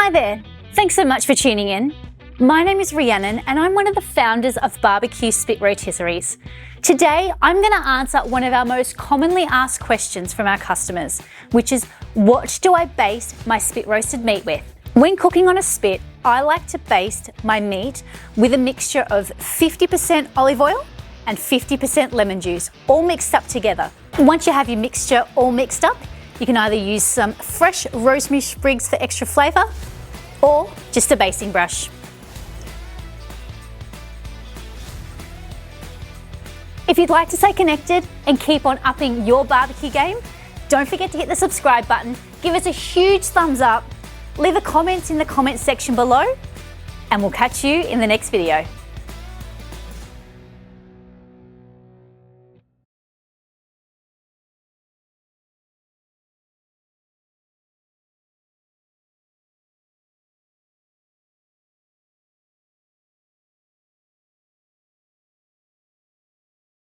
Hi there, thanks so much for tuning in. My name is Rhiannon and I'm one of the founders of Barbecue Spit Rotisseries. Today, I'm going to answer one of our most commonly asked questions from our customers, which is, what do I baste my spit roasted meat with? When cooking on a spit, I like to baste my meat with a mixture of 50% olive oil and 50% lemon juice, all mixed up together. Once you have your mixture all mixed up, you can either use some fresh rosemary sprigs for extra flavour or just a basting brush. If you'd like to stay connected and keep on upping your barbecue game, don't forget to hit the subscribe button, give us a huge thumbs up, leave a comment in the comment section below, and we'll catch you in the next video.